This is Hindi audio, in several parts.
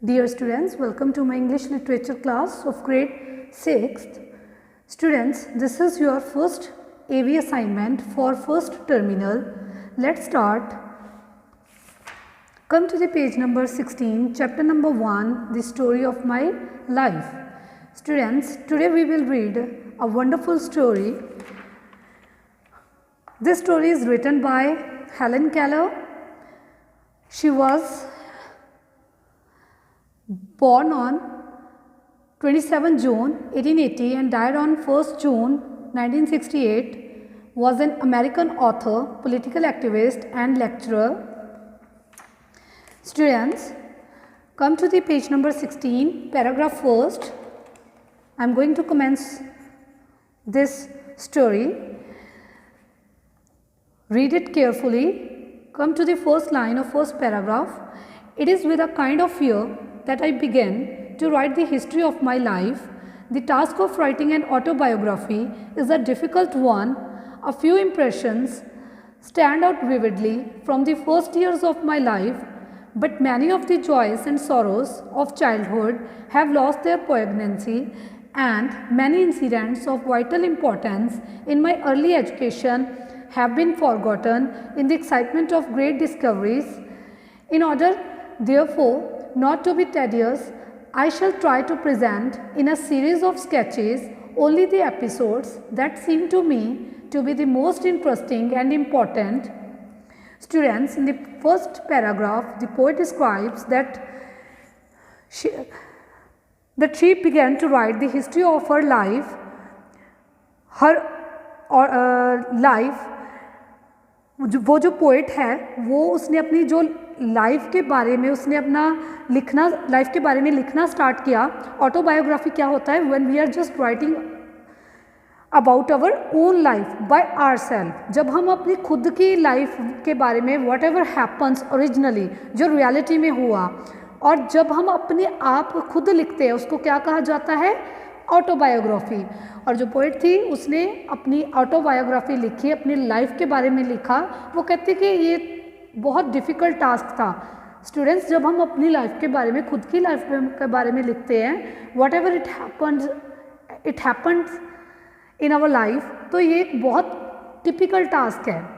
Dear students, welcome to my English literature class of grade 6th. Students, this is your first AV assignment for first terminal. Let's start. Come to the page number 16, chapter number 1, the story of my life. Students, today we will read a wonderful story. This story is written by Helen Keller. She was born on 27 June 1880 and died on 1st June 1968, was an American author, political activist and lecturer. Students, come to the page number 16, paragraph 1st. I am going to commence this story. Read it carefully. Come to the first line of first paragraph. It is with a kind of fear that I began to write the history of my life. The task of writing an autobiography is a difficult one. A few impressions stand out vividly from the first years of my life, but many of the joys and sorrows of childhood have lost their poignancy, and many incidents of vital importance in my early education have been forgotten in the excitement of great discoveries. In order, therefore, not to be tedious, I shall try to present in a series of sketches only the episodes that seem to me to be the most interesting and important. Students, in the first paragraph, the poet describes that she began to write the history of her life. वो जो पोएट है वो उसने अपनी जो लाइफ के बारे में उसने अपना लाइफ के बारे में लिखना स्टार्ट किया. ऑटोबायोग्राफी क्या होता है? When we are just writing about our own life by ourselves. जब हम अपनी खुद की लाइफ के बारे में व्हाट एवर हैपन्स ओरिजिनली, जो रियलिटी में हुआ, और जब हम अपने आप खुद लिखते हैं उसको क्या कहा जाता है? ऑटोबायोग्राफी. और जो पोइट थी उसने अपनी ऑटोबायोग्राफी लिखी, अपनी लाइफ के बारे में लिखा. वो कहती कि ये बहुत डिफ़िकल्ट टास्क था. स्टूडेंट्स, जब हम अपनी लाइफ के बारे में, खुद की लाइफ के बारे में लिखते हैं, whatever it happens in our life, तो ये एक बहुत टिपिकल टास्क है.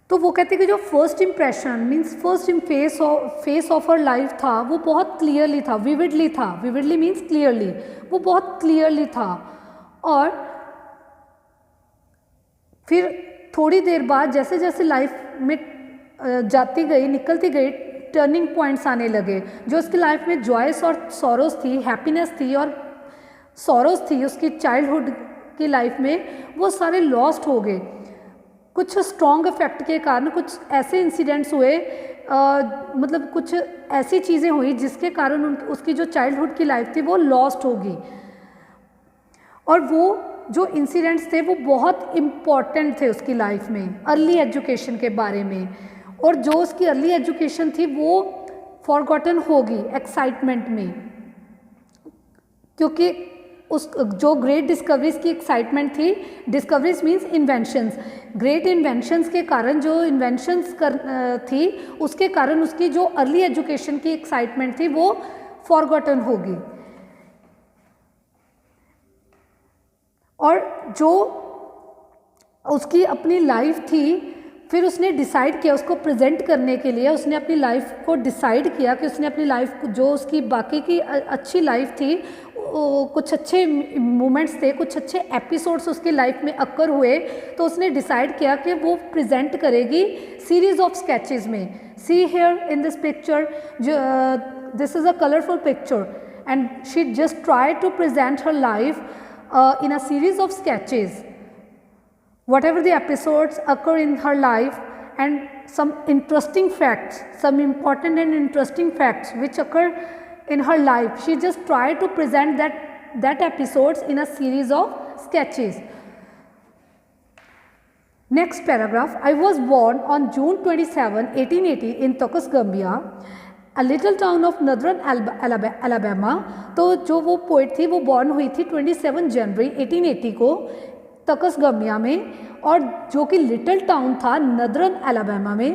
तो वो कहते हैं कि जो first impression means first face of her life था वो बहुत क्लियरली था, विविडली था. विविडली मीन्स क्लियरली, वो बहुत क्लियरली था. और फिर थोड़ी देर बाद जैसे जैसे लाइफ में जाती गई, निकलती गई, टर्निंग पॉइंट्स आने लगे. जो उसकी लाइफ में जॉयस और सॉरोज थी, हैप्पीनेस थी और सॉरोज थी उसकी चाइल्डहुड की लाइफ में, वो सारे लॉस्ट हो गए. कुछ स्ट्रॉन्ग इफेक्ट के कारण कुछ ऐसे इंसिडेंट्स हुए, मतलब कुछ ऐसी चीज़ें हुई जिसके कारण उसकी जो चाइल्डहुड की लाइफ थी वो लॉस्ट होगी. और वो जो इंसिडेंट्स थे वो बहुत इम्पॉर्टेंट थे उसकी लाइफ में, अर्ली एजुकेशन के बारे में. और जो उसकी अर्ली एजुकेशन थी वो फॉरगॉटन होगी एक्साइटमेंट में, क्योंकि उस जो ग्रेट डिस्कवरीज की एक्साइटमेंट थी. Discoveries means inventions. Great inventions के कारण जो इन्वेंशंस थी उसके कारण उसकी जो अर्ली एजुकेशन की एक्साइटमेंट थी वो फॉरगॉटन होगी. और जो उसकी अपनी लाइफ थी, फिर उसने डिसाइड किया उसको प्रेजेंट करने के लिए. उसने अपनी लाइफ को डिसाइड किया कि उसने अपनी लाइफ जो उसकी बाकी की अच्छी लाइफ थी, कुछ अच्छे मोमेंट्स थे, कुछ अच्छे एपिसोड्स उसकी लाइफ में अक्कर हुए, तो उसने डिसाइड किया कि वो प्रेजेंट करेगी सीरीज ऑफ स्केचेस में. See here in this picture, this is a colourful picture and she just try to present her life in a series of sketches, whatever the episodes occur in her life, and some interesting facts, some important and interesting facts which occur in her life, she just tried to present that episodes in a series of sketches. Next paragraph. I was born on June 27, 1880 in Tuckus-Gambia, a little town of northern Alabama. तो जो वो पोइट थी वो बॉर्न हुई थी 27 जनवरी 1880 को तकस गम्बिया में, और जो कि लिटिल टाउन था नदरन अलाबामा में.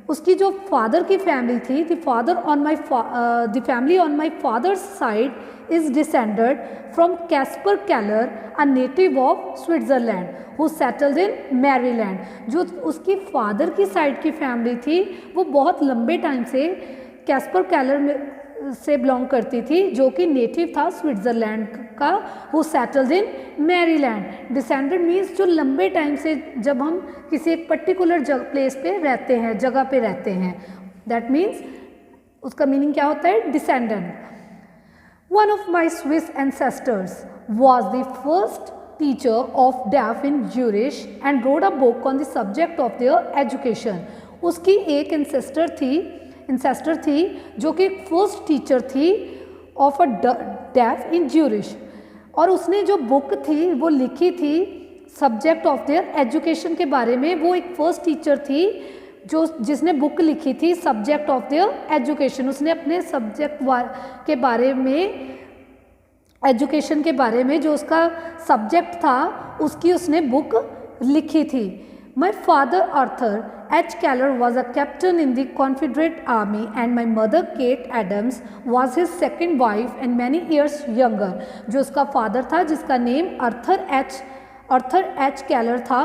उसकी जो फादर की फैमिली थी, the family on my father's side is descended from Caspar कैलर, a native of Switzerland who settled in Maryland. जो उसकी फादर की साइड की फैमिली थी वो बहुत लंबे टाइम से कैस्पर कैलर में से बिलोंग करती थी, जो कि नेटिव था स्विट्ज़रलैंड का, who settled in Maryland. Descended means जो लंबे टाइम से जब हम किसी एक पर्टिकुलर प्लेस पे रहते हैं, जगह पे रहते हैं, दैट मीन्स उसका मीनिंग क्या होता है, descendant. One of my Swiss ancestors was the first teacher of deaf in Zurich and wrote a book on the subject of their education. उसकी एक एंसेस्टर थी जो कि फर्स्ट टीचर थी of a deaf in Zurich, और उसने जो बुक थी वो लिखी थी सब्जेक्ट ऑफ देयर एजुकेशन के बारे में। वो एक फर्स्ट टीचर थी जिसने बुक लिखी थी सब्जेक्ट ऑफ देयर एजुकेशन। उसने अपने सब्जेक्ट के बारे में, एजुकेशन के बारे में जो उसका सब्जेक्ट था उसकी उसने बुक लिखी थी। My father Arthur H. Keller was a captain in the Confederate Army and my mother Kate Adams was his second wife and many years younger। जो उसका फादर था जिसका नेम अर्थर एच कैलर था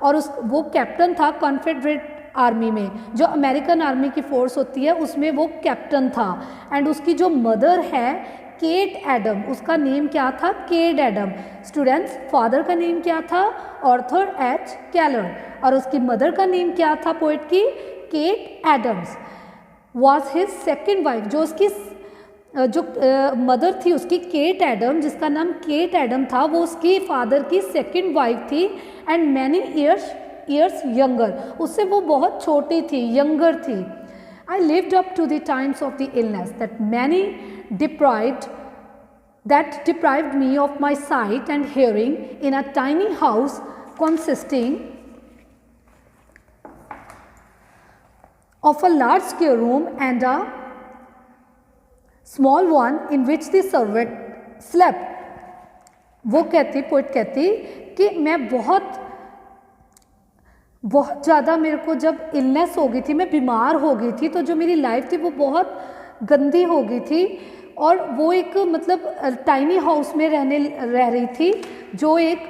और वो कैप्टन था कॉन्फेडरेट आर्मी में, जो अमेरिकन आर्मी की फोर्स होती है उसमें वो कैप्टन था। एंड उसकी जो मदर है केट एडम, उसका नेम क्या था, केट एडम। स्टूडेंट्स, फादर का नेम क्या था, आर्थर एच कैलर, और उसकी मदर का नेम क्या था पोएट की, Kate Adams. Was his second wife, जो उसकी जो मदर थी उसकी केट एडम, जिसका नाम केट एडम था, वो उसकी फादर की सेकेंड वाइफ थी। एंड मैनी ईयर्स यंगर, उससे वो बहुत छोटी थी, यंगर थी। I lived up to the times of the illness that deprived me of my sight and hearing in a tiny house consisting of a large square room and a small one in which the servant slept। वो कहती, पोइट कहती कि मैं बहुत ज़्यादा, मेरे को जब इलनेस हो गई थी, मैं बीमार हो गई थी, तो जो मेरी लाइफ थी वो बहुत गंदी हो गई थी। और वो एक मतलब टाइनी हाउस में रह रही थी, जो एक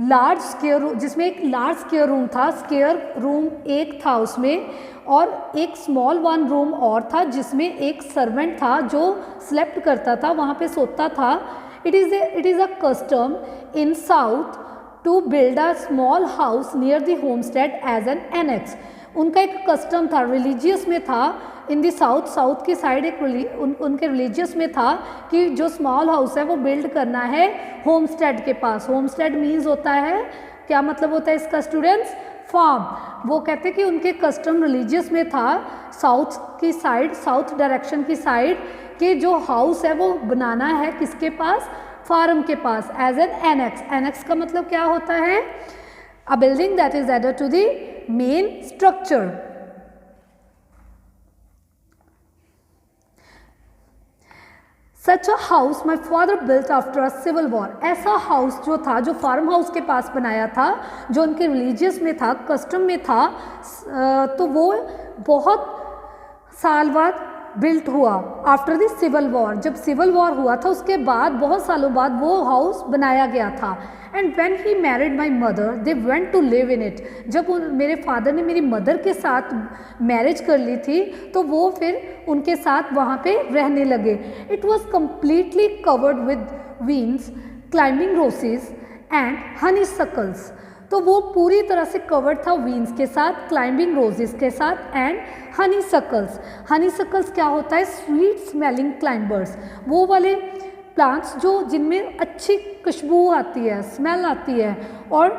लार्ज स्क्वायर, जिसमें एक लार्ज स्क्वायर रूम था, स्क्वायर रूम एक था उसमें, और एक स्मॉल वन रूम और था जिसमें एक सर्वेंट था जो स्लेप्ट करता था, वहाँ पे सोता था। It is a custom in south to build a small house near the homestead as an annex. उनका एक कस्टम था, रिलीजियस में था, इन द साउथ की साइड एक उनके रिलीजियस में था कि जो स्मॉल हाउस है वो बिल्ड करना है होमस्टेड के पास। होमस्टेड मीन्स होता है, क्या मतलब होता है इसका स्टूडेंट्स, फार्म। वो कहते कि उनके कस्टम रिलीजियस में था साउथ की साइड, साउथ डायरेक्शन की साइड, कि जो हाउस है वो बनाना है किसके पास, फार्म के पास, एज एन एनेक्स। एनेक्स का मतलब क्या होता है, a building that is added to the main structure. Such a house my father built after a civil war. ऐसा हाउस जो था, जो फार्म हाउस के पास बनाया था, जो उनके रिलीजियस में था, कस्टम में था, तो वो बहुत साल बाद बिल्ट हुआ आफ्टर द सिविल वॉर। जब सिविल वॉर हुआ था उसके बाद बहुत सालों बाद वो हाउस बनाया गया था। And when he married my mother they went to live in it. जब मेरे फादर ने मेरी मदर के साथ मैरिज कर ली थी तो वो फिर उनके साथ वहाँ पे रहने लगे। It was completely covered with vines, climbing roses and honeysuckles. तो वो पूरी तरह से कवर्ड था वीन्स के साथ, क्लाइंबिंग रोजेस के साथ and honey suckles. Honey suckles क्या होता है, स्वीट स्मेलिंग क्लाइंबर्स, वो वाले प्लांट्स जो जिनमें अच्छी खुशबू आती है, स्मेल आती है। और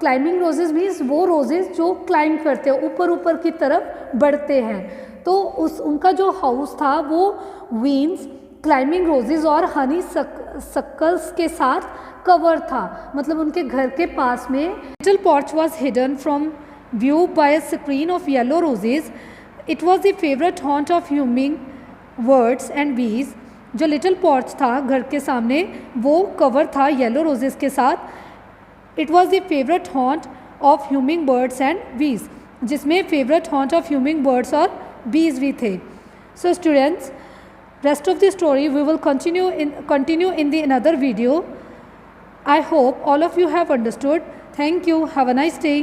क्लाइंबिंग रोजेस मीन्स वो रोजेस जो क्लाइंब करते हैं, ऊपर ऊपर की तरफ बढ़ते हैं। तो उनका जो हाउस था वो वीन्स, क्लाइंबिंग रोजेस और हनी सकल्स के साथ कवर था, मतलब उनके घर के पास में। Little porch was hidden from view bye a screen of yellow roses. It was the favourite haunt of humming birds and बीज। जो लिटिल पोर्च था घर के सामने वो कवर था येलो रोजेस के साथ। It was the favourite haunt of humming birds and बीज। जिसमें favourite haunt of humming birds और बीज भी थे. So students, rest of the story we will continue in the another video. I hope all of you have understood. Thank you. Have a nice day.